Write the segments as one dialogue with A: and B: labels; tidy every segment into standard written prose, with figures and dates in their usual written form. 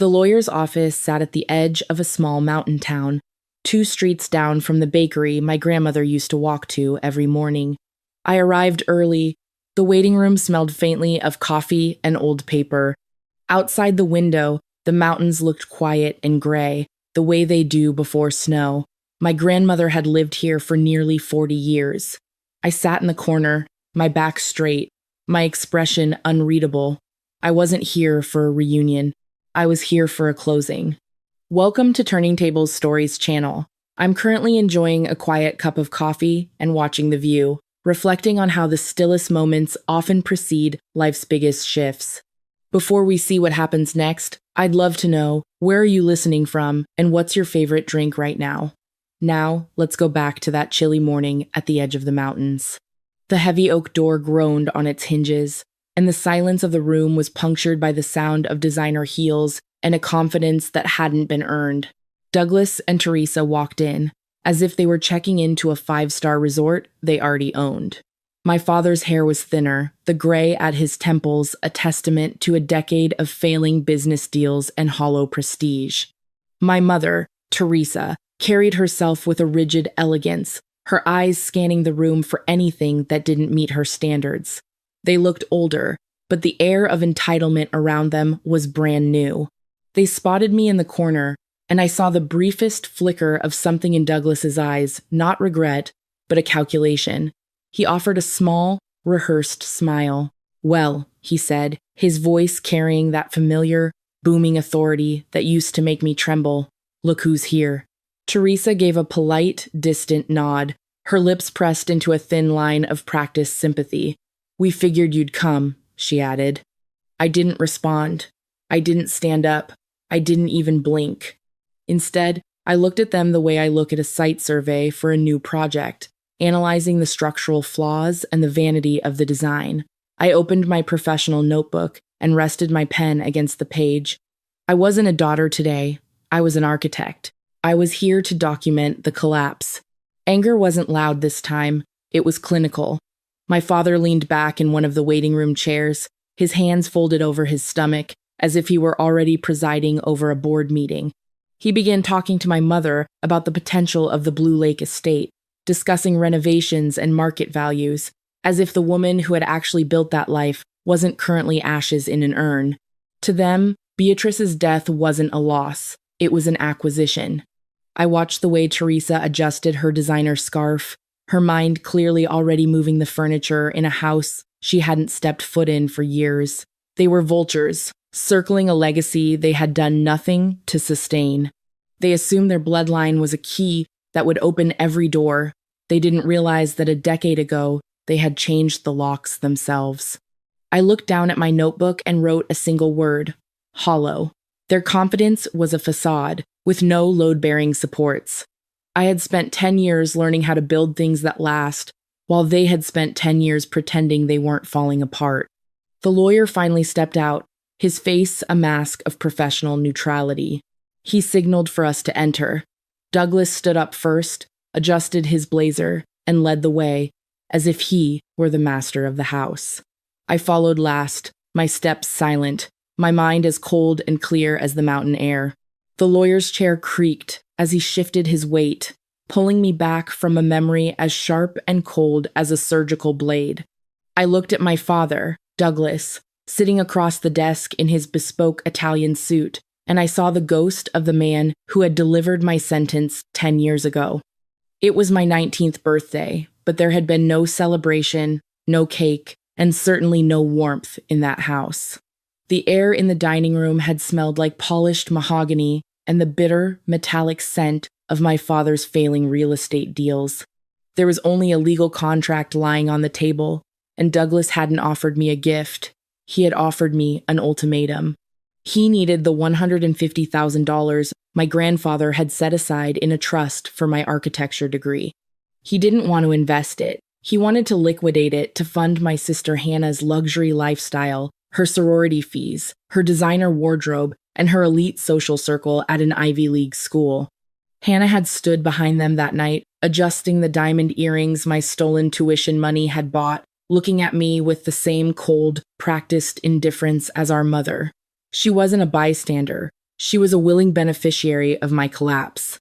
A: The lawyer's office sat at the edge of a small mountain town, 2 streets down from the bakery my grandmother used to walk to every morning. I arrived early. The waiting room smelled faintly of coffee and old paper. Outside the window, the mountains looked quiet and gray, the way they do before snow. My grandmother had lived here for nearly 40 years. I sat in the corner, my back straight, my expression unreadable. I wasn't here for a reunion. I was here for a closing. Welcome to Turning Tables Stories channel. I'm currently enjoying a quiet cup of coffee and watching the view, reflecting on how the stillest moments often precede life's biggest shifts. Before we see what happens next, I'd love to know, where are you listening from and what's your favorite drink right now? Now, let's go back to that chilly morning at the edge of the mountains. The heavy oak door groaned on its hinges, and the silence of the room was punctured by the sound of designer heels and a confidence that hadn't been earned. Douglas and Teresa walked in, as if they were checking into a 5-star resort they already owned. My father's hair was thinner, the gray at his temples a testament to a decade of failing business deals and hollow prestige. My mother, Teresa, carried herself with a rigid elegance, her eyes scanning the room for anything that didn't meet her standards. They looked older, but the air of entitlement around them was brand new. They spotted me in the corner, and I saw the briefest flicker of something in Douglas's eyes, not regret, but a calculation. He offered a small, rehearsed smile. "Well," he said, his voice carrying that familiar, booming authority that used to make me tremble. "Look who's here." Teresa gave a polite, distant nod, her lips pressed into a thin line of practiced sympathy. "We figured you'd come," she added. I didn't respond. I didn't stand up. I didn't even blink. Instead, I looked at them the way I look at a site survey for a new project, analyzing the structural flaws and the vanity of the design. I opened my professional notebook and rested my pen against the page. I wasn't a daughter today. I was an architect. I was here to document the collapse. Anger wasn't loud this time. It was clinical. My father leaned back in one of the waiting room chairs, his hands folded over his stomach, as if he were already presiding over a board meeting. He began talking to my mother about the potential of the Blue Lake estate, discussing renovations and market values, as if the woman who had actually built that life wasn't currently ashes in an urn. To them, Beatrice's death wasn't a loss, it was an acquisition. I watched the way Teresa adjusted her designer scarf, her mind clearly already moving the furniture in a house she hadn't stepped foot in for years. They were vultures, circling a legacy they had done nothing to sustain. They assumed their bloodline was a key that would open every door. They didn't realize that a decade ago, they had changed the locks themselves. I looked down at my notebook and wrote a single word: hollow. Their confidence was a facade, with no load-bearing supports. I had spent 10 years learning how to build things that last, while they had spent 10 years pretending they weren't falling apart. The lawyer finally stepped out, his face a mask of professional neutrality. He signaled for us to enter. Douglas stood up first, adjusted his blazer, and led the way, as if he were the master of the house. I followed last, my steps silent, my mind as cold and clear as the mountain air. The lawyer's chair creaked as he shifted his weight, pulling me back from a memory as sharp and cold as a surgical blade. I looked at my father, Douglas, sitting across the desk in his bespoke Italian suit, and I saw the ghost of the man who had delivered my sentence 10 years ago. It was my 19th birthday, but there had been no celebration, no cake, and certainly no warmth in that house. The air in the dining room had smelled like polished mahogany and the bitter, metallic scent of my father's failing real estate deals. There was only a legal contract lying on the table, and Douglas hadn't offered me a gift. He had offered me an ultimatum. He needed the $150,000 my grandfather had set aside in a trust for my architecture degree. He didn't want to invest it. He wanted to liquidate it to fund my sister Hannah's luxury lifestyle, her sorority fees, her designer wardrobe, and her elite social circle at an Ivy League school. Hannah had stood behind them that night, adjusting the diamond earrings my stolen tuition money had bought, looking at me with the same cold, practiced indifference as our mother. She wasn't a bystander. She was a willing beneficiary of my collapse.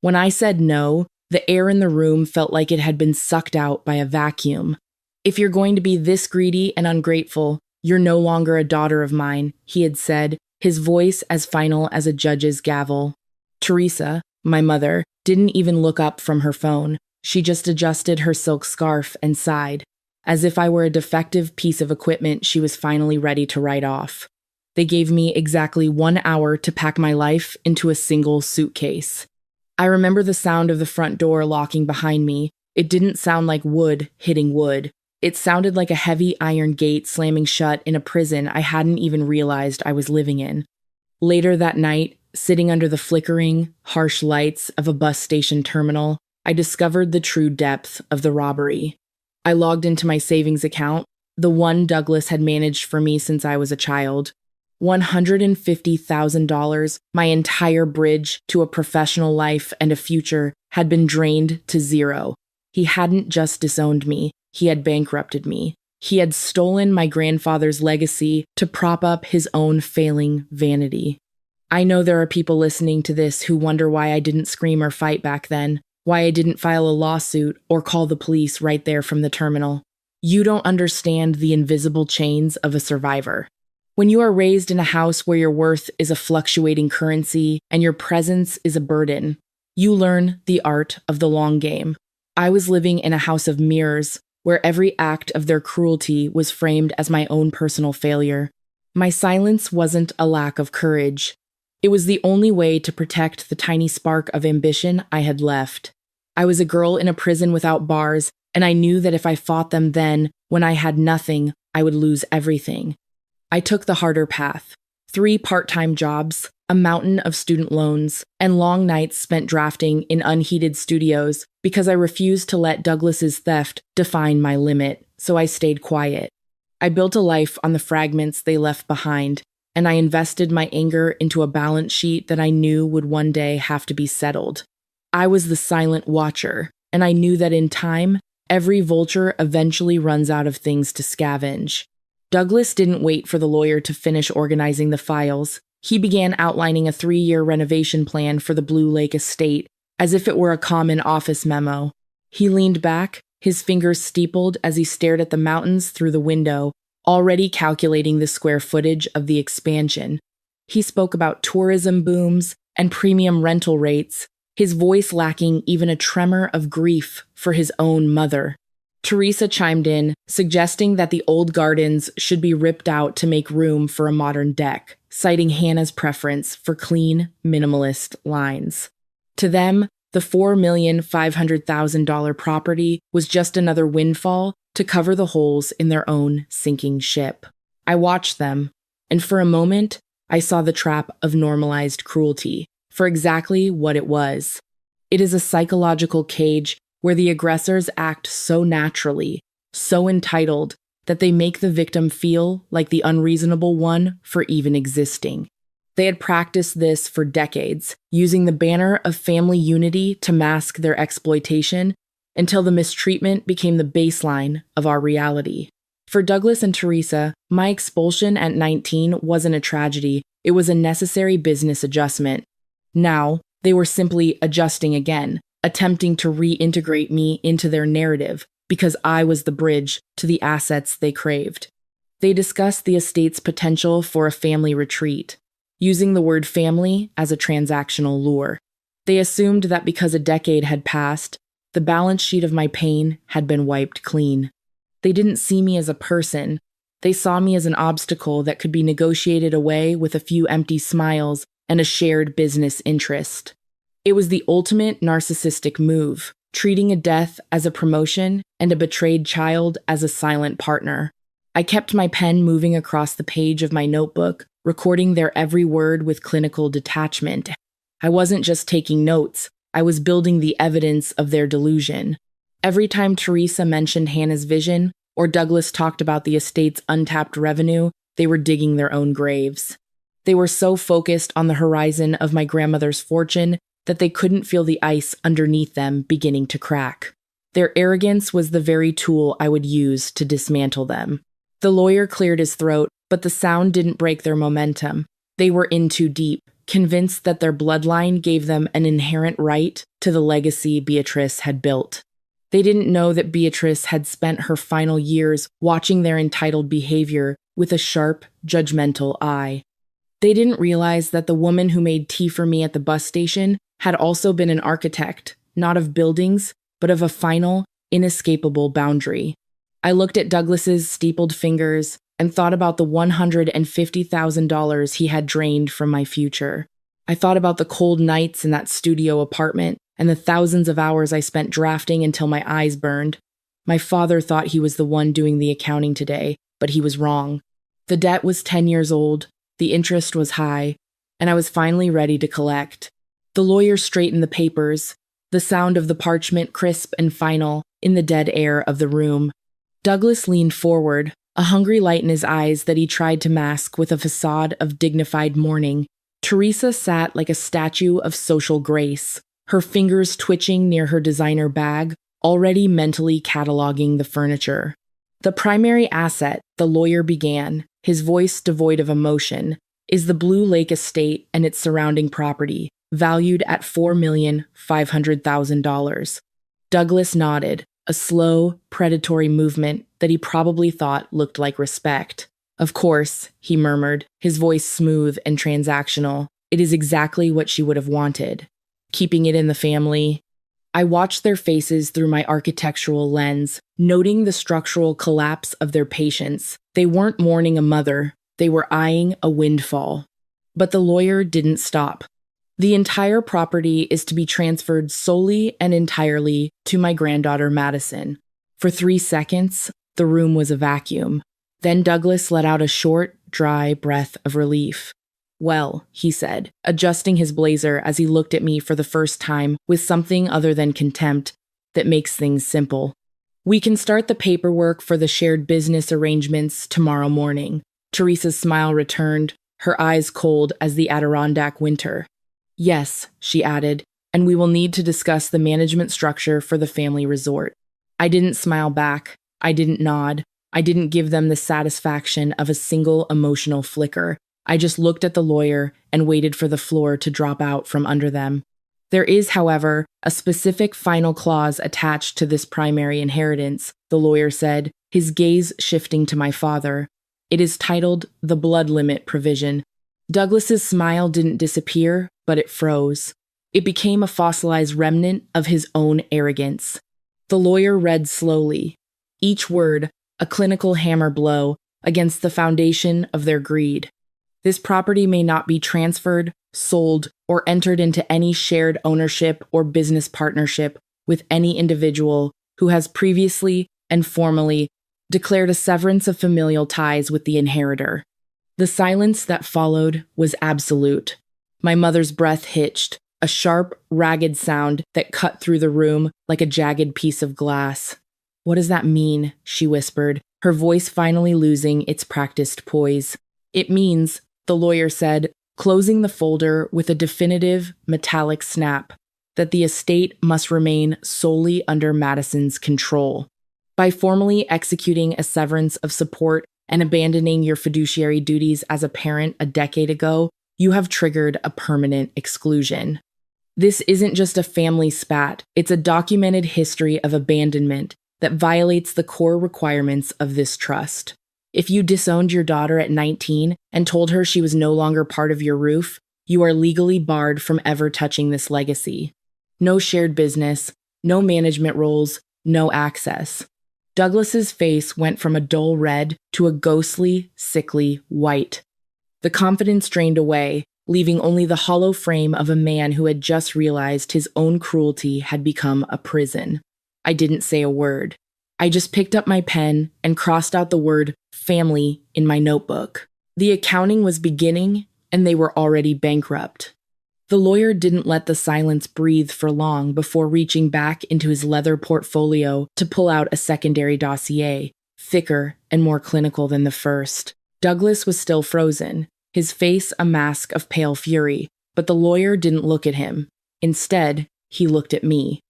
A: When I said no, the air in the room felt like it had been sucked out by a vacuum. "If you're going to be this greedy and ungrateful, you're no longer a daughter of mine," he had said, his voice as final as a judge's gavel. Teresa, my mother, didn't even look up from her phone. She just adjusted her silk scarf and sighed. As if I were a defective piece of equipment she was finally ready to write off. They gave me exactly 1 hour to pack my life into a single suitcase. I remember the sound of the front door locking behind me. It didn't sound like wood hitting wood. It sounded like a heavy iron gate slamming shut in a prison I hadn't even realized I was living in. Later that night, sitting under the flickering, harsh lights of a bus station terminal, I discovered the true depth of the robbery. I logged into my savings account, the one Douglas had managed for me since I was a child. $150,000, my entire bridge to a professional life and a future, had been drained to zero. He hadn't just disowned me, he had bankrupted me. He had stolen my grandfather's legacy to prop up his own failing vanity. I know there are people listening to this who wonder why I didn't scream or fight back then, why I didn't file a lawsuit or call the police right there from the terminal. You don't understand the invisible chains of a survivor. When you are raised in a house where your worth is a fluctuating currency and your presence is a burden, you learn the art of the long game. I was living in a house of mirrors where every act of their cruelty was framed as my own personal failure. My silence wasn't a lack of courage. It was the only way to protect the tiny spark of ambition I had left. I was a girl in a prison without bars, and I knew that if I fought them then, when I had nothing, I would lose everything. I took the harder path. 3 part-time jobs, a mountain of student loans, and long nights spent drafting in unheated studios because I refused to let Douglas's theft define my limit, so I stayed quiet. I built a life on the fragments they left behind, and I invested my anger into a balance sheet that I knew would one day have to be settled. I was the silent watcher, and I knew that in time, every vulture eventually runs out of things to scavenge. Douglas didn't wait for the lawyer to finish organizing the files. He began outlining a 3-year renovation plan for the Blue Lake estate, as if it were a common office memo. He leaned back, his fingers steepled as he stared at the mountains through the window, already calculating the square footage of the expansion. He spoke about tourism booms and premium rental rates, his voice lacking even a tremor of grief for his own mother. Teresa chimed in, suggesting that the old gardens should be ripped out to make room for a modern deck, citing Hannah's preference for clean, minimalist lines. To them, the $4,500,000 property was just another windfall to cover the holes in their own sinking ship. I watched them, and for a moment, I saw the trap of normalized cruelty, for exactly what it was. It is a psychological cage where the aggressors act so naturally, so entitled, that they make the victim feel like the unreasonable one for even existing. They had practiced this for decades, using the banner of family unity to mask their exploitation, until the mistreatment became the baseline of our reality. For Douglas and Teresa, my expulsion at 19 wasn't a tragedy, it was a necessary business adjustment. Now, they were simply adjusting again, attempting to reintegrate me into their narrative because I was the bridge to the assets they craved. They discussed the estate's potential for a family retreat, using the word family as a transactional lure. They assumed that because a decade had passed, the balance sheet of my pain had been wiped clean. They didn't see me as a person. They saw me as an obstacle that could be negotiated away with a few empty smiles and a shared business interest. It was the ultimate narcissistic move, treating a death as a promotion and a betrayed child as a silent partner. I kept my pen moving across the page of my notebook, recording their every word with clinical detachment. I wasn't just taking notes, I was building the evidence of their delusion. Every time Teresa mentioned Hannah's vision, or Douglas talked about the estate's untapped revenue, they were digging their own graves. They were so focused on the horizon of my grandmother's fortune that they couldn't feel the ice underneath them beginning to crack. Their arrogance was the very tool I would use to dismantle them. The lawyer cleared his throat, but the sound didn't break their momentum. They were in too deep, convinced that their bloodline gave them an inherent right to the legacy Beatrice had built. They didn't know that Beatrice had spent her final years watching their entitled behavior with a sharp, judgmental eye. They didn't realize that the woman who made tea for me at the bus station had also been an architect, not of buildings, but of a final, inescapable boundary. I looked at Douglas's steepled fingers and thought about the $150,000 he had drained from my future. I thought about the cold nights in that studio apartment and the thousands of hours I spent drafting until my eyes burned. My father thought he was the one doing the accounting today, but he was wrong. The debt was 10 years old, the interest was high, and I was finally ready to collect. The lawyer straightened the papers, the sound of the parchment crisp and final in the dead air of the room. Douglas leaned forward, a hungry light in his eyes that he tried to mask with a facade of dignified mourning. Teresa sat like a statue of social grace, her fingers twitching near her designer bag, already mentally cataloging the furniture. The primary asset, the lawyer began, his voice devoid of emotion, is the Blue Lake estate and its surrounding property, valued at $4,500,000. Douglas nodded, a slow, predatory movement that he probably thought looked like respect. Of course, he murmured, his voice smooth and transactional. It is exactly what she would have wanted. Keeping it in the family. I watched their faces through my architectural lens, noting the structural collapse of their patience. They weren't mourning a mother, they were eyeing a windfall. But the lawyer didn't stop. The entire property is to be transferred solely and entirely to my granddaughter Madison. For 3 seconds, the room was a vacuum. Then Douglas let out a short, dry breath of relief. "Well," he said, adjusting his blazer as he looked at me for the first time with something other than contempt that makes things simple. "We can start the paperwork for the shared business arrangements tomorrow morning." Teresa's smile returned, her eyes cold as the Adirondack winter. "Yes," she added, "and we will need to discuss the management structure for the family resort." I didn't smile back. I didn't nod. I didn't give them the satisfaction of a single emotional flicker. I just looked at the lawyer and waited for the floor to drop out from under them. "There is, however, a specific final clause attached to this primary inheritance," the lawyer said, his gaze shifting to my father. "It is titled the blood limit provision." Douglas's smile didn't disappear, but it froze. It became a fossilized remnant of his own arrogance. The lawyer read slowly, each word a clinical hammer blow against the foundation of their greed. "This property may not be transferred, sold, or entered into any shared ownership or business partnership with any individual who has previously and formally declared a severance of familial ties with the inheritor." The silence that followed was absolute. My mother's breath hitched, a sharp, ragged sound that cut through the room like a jagged piece of glass. "What does that mean?" she whispered, her voice finally losing its practiced poise. "It means," the lawyer said, closing the folder with a definitive, metallic snap, "that the estate must remain solely under Madison's control. By formally executing a severance of support and abandoning your fiduciary duties as a parent a decade ago, you have triggered a permanent exclusion. This isn't just a family spat, it's a documented history of abandonment that violates the core requirements of this trust. If you disowned your daughter at 19 and told her she was no longer part of your roof, you are legally barred from ever touching this legacy. No shared business, no management roles, no access." Douglas's face went from a dull red to a ghostly, sickly white. The confidence drained away, leaving only the hollow frame of a man who had just realized his own cruelty had become a prison. I didn't say a word. I just picked up my pen and crossed out the word family in my notebook. The accounting was beginning, and they were already bankrupt. The lawyer didn't let the silence breathe for long before reaching back into his leather portfolio to pull out a secondary dossier, thicker and more clinical than the first. Douglas was still frozen, his face a mask of pale fury, but the lawyer didn't look at him. Instead, he looked at me.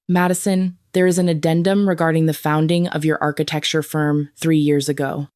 A: "Madison, there is an addendum regarding the founding of your architecture firm 3 years ago.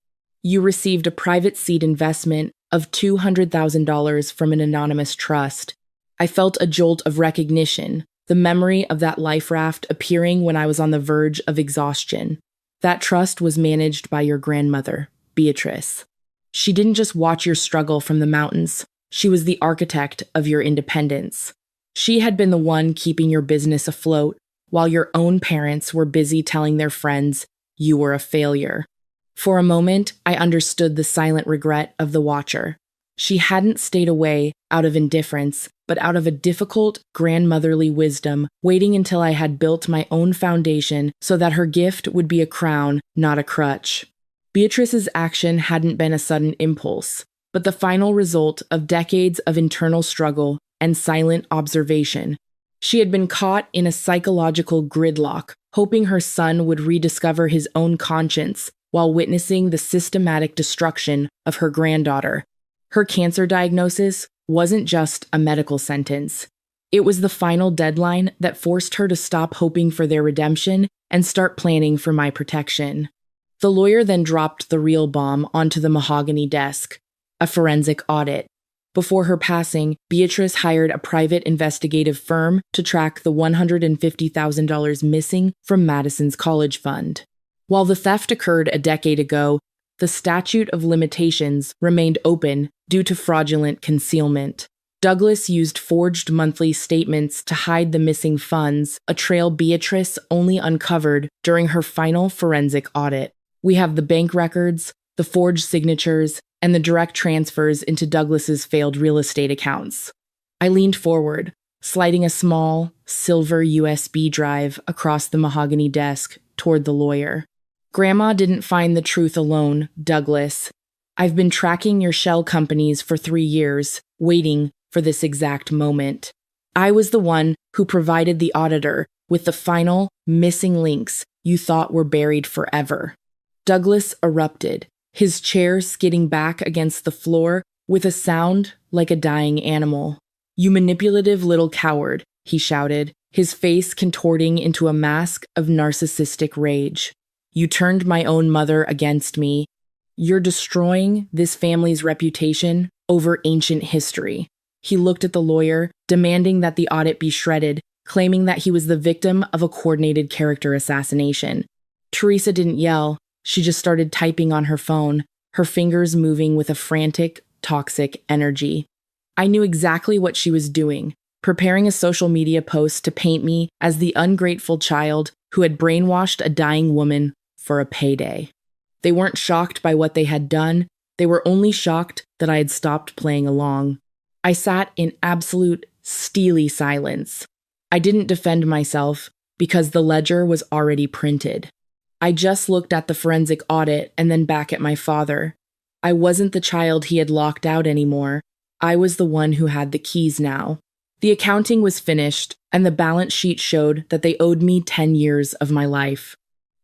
A: You received a private seed investment of $200,000 from an anonymous trust. I felt a jolt of recognition, the memory of that life raft appearing when I was on the verge of exhaustion. That trust was managed by your grandmother, Beatrice. She didn't just watch your struggle from the mountains. She was the architect of your independence. She had been the one keeping your business afloat, while your own parents were busy telling their friends you were a failure. For a moment, I understood the silent regret of the watcher. She hadn't stayed away out of indifference, but out of a difficult, grandmotherly wisdom, waiting until I had built my own foundation so that her gift would be a crown, not a crutch. Beatrice's action hadn't been a sudden impulse, but the final result of decades of internal struggle and silent observation. She had been caught in a psychological gridlock, hoping her son would rediscover his own conscience while witnessing the systematic destruction of her granddaughter. Her cancer diagnosis wasn't just a medical sentence. It was the final deadline that forced her to stop hoping for their redemption and start planning for my protection. The lawyer then dropped the real bomb onto the mahogany desk, a forensic audit. Before her passing, Beatrice hired a private investigative firm to track the $150,000 missing from Madison's college fund. While the theft occurred a decade ago, the statute of limitations remained open due to fraudulent concealment. Douglas used forged monthly statements to hide the missing funds, a trail Beatrice only uncovered during her final forensic audit. We have the bank records, the forged signatures, and the direct transfers into Douglas's failed real estate accounts. I leaned forward, sliding a small, silver USB drive across the mahogany desk toward the lawyer. Grandma didn't find the truth alone, Douglas. I've been tracking your shell companies for 3 years, waiting for this exact moment. I was the one who provided the auditor with the final, missing links you thought were buried forever. Douglas erupted, his chair skidding back against the floor with a sound like a dying animal. "You manipulative little coward," he shouted, his face contorting into a mask of narcissistic rage. "You turned my own mother against me. You're destroying this family's reputation over ancient history." He looked at the lawyer, demanding that the audit be shredded, claiming that he was the victim of a coordinated character assassination. Teresa didn't yell. She just started typing on her phone, her fingers moving with a frantic, toxic energy. I knew exactly what she was doing, preparing a social media post to paint me as the ungrateful child who had brainwashed a dying woman for a payday. They weren't shocked by what they had done. They were only shocked that I had stopped playing along. I sat in absolute, steely silence. I didn't defend myself because the ledger was already printed. I just looked at the forensic audit and then back at my father. I wasn't the child he had locked out anymore. I was the one who had the keys now. The accounting was finished, and the balance sheet showed that they owed me 10 years of my life.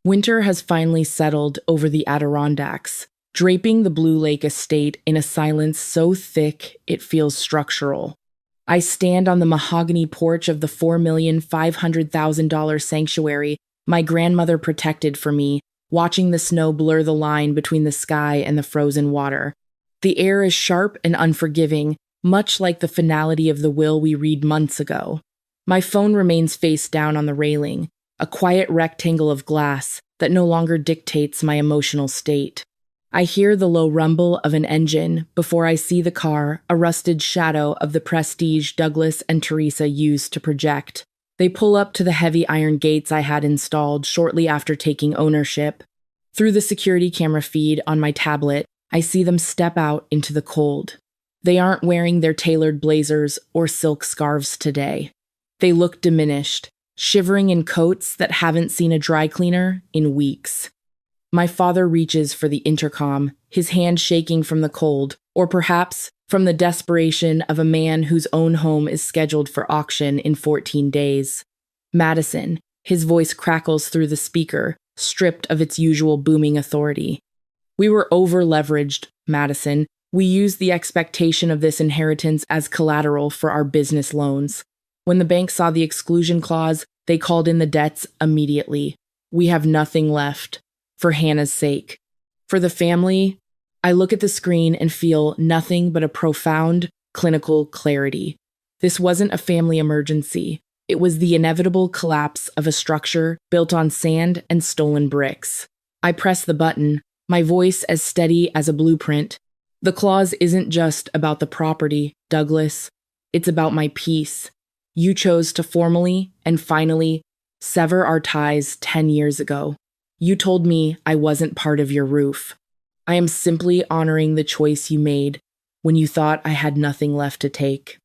A: Winter has finally settled over the Adirondacks, draping the Blue Lake estate in a silence so thick it feels structural. I stand on the mahogany porch of the $4,500,000 sanctuary my grandmother protected for me, watching the snow blur the line between the sky and the frozen water. The air is sharp and unforgiving, much like the finality of the will we read months ago. My phone remains face down on the railing, a quiet rectangle of glass that no longer dictates my emotional state. I hear the low rumble of an engine before I see the car, a rusted shadow of the prestige Douglas and Teresa used to project. They pull up to the heavy iron gates I had installed shortly after taking ownership. Through the security camera feed on my tablet, I see them step out into the cold. They aren't wearing their tailored blazers or silk scarves today. They look diminished, shivering in coats that haven't seen a dry cleaner in weeks. My father reaches for the intercom, his hand shaking from the cold, or perhaps from the desperation of a man whose own home is scheduled for auction in 14 days. Madison, his voice crackles through the speaker, stripped of its usual booming authority. "We were over-leveraged, Madison. We used the expectation of this inheritance as collateral for our business loans. When the bank saw the exclusion clause, they called in the debts immediately. We have nothing left. For Hannah's sake. For the family, I look at the screen and feel nothing but a profound clinical clarity. This wasn't a family emergency. It was the inevitable collapse of a structure built on sand and stolen bricks. I press the button, my voice as steady as a blueprint. The clause isn't just about the property, Douglas. It's about my peace. You chose to formally and finally sever our ties 10 years ago. You told me I wasn't part of your roof. I am simply honoring the choice you made when you thought I had nothing left to take.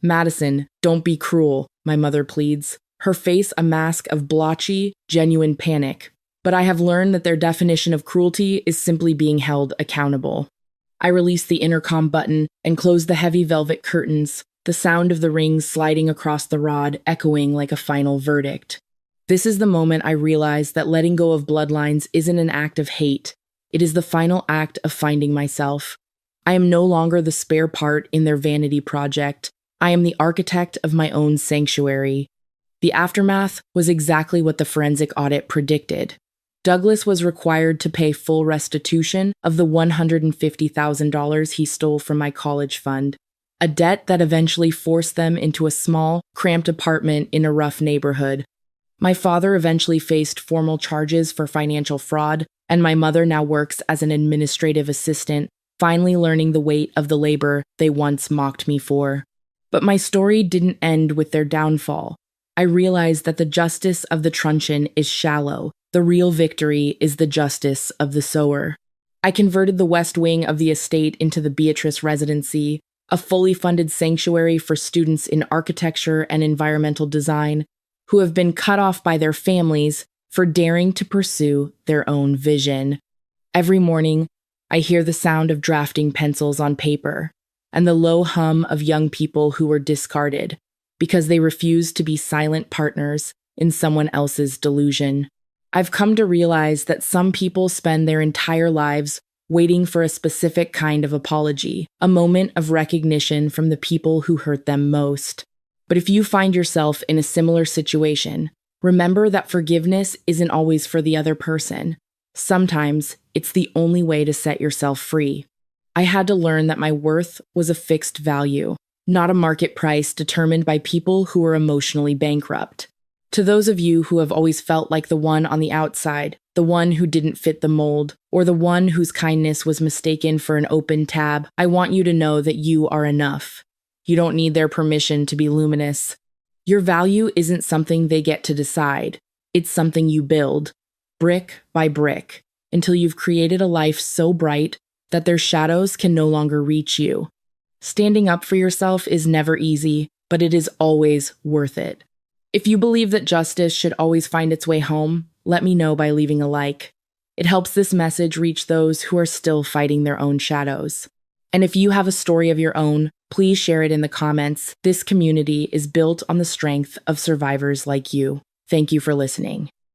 A: Madison, don't be cruel, my mother pleads, her face a mask of blotchy, genuine panic. But I have learned that their definition of cruelty is simply being held accountable. I release the intercom button and close the heavy velvet curtains, the sound of the rings sliding across the rod echoing like a final verdict. This is the moment I realize that letting go of bloodlines isn't an act of hate. It is the final act of finding myself. I am no longer the spare part in their vanity project. I am the architect of my own sanctuary. The aftermath was exactly what the forensic audit predicted. Douglas was required to pay full restitution of the $150,000 he stole from my college fund, a debt that eventually forced them into a small, cramped apartment in a rough neighborhood. My father eventually faced formal charges for financial fraud, and my mother now works as an administrative assistant, finally learning the weight of the labor they once mocked me for. But my story didn't end with their downfall. I realized that the justice of the truncheon is shallow. The real victory is the justice of the sower. I converted the west wing of the estate into the Beatrice Residency, a fully funded sanctuary for students in architecture and environmental design who have been cut off by their families for daring to pursue their own vision. Every morning, I hear the sound of drafting pencils on paper and the low hum of young people who were discarded because they refused to be silent partners in someone else's delusion. I've come to realize that some people spend their entire lives waiting for a specific kind of apology, a moment of recognition from the people who hurt them most. But if you find yourself in a similar situation, remember that forgiveness isn't always for the other person. Sometimes it's the only way to set yourself free. I had to learn that my worth was a fixed value, not a market price determined by people who were emotionally bankrupt. To those of you who have always felt like the one on the outside, the one who didn't fit the mold, or the one whose kindness was mistaken for an open tab, I want you to know that you are enough. You don't need their permission to be luminous. Your value isn't something they get to decide. It's something you build, brick by brick, until you've created a life so bright that their shadows can no longer reach you. Standing up for yourself is never easy, but it is always worth it. If you believe that justice should always find its way home, let me know by leaving a like. It helps this message reach those who are still fighting their own shadows. And if you have a story of your own, please share it in the comments. This community is built on the strength of survivors like you. Thank you for listening.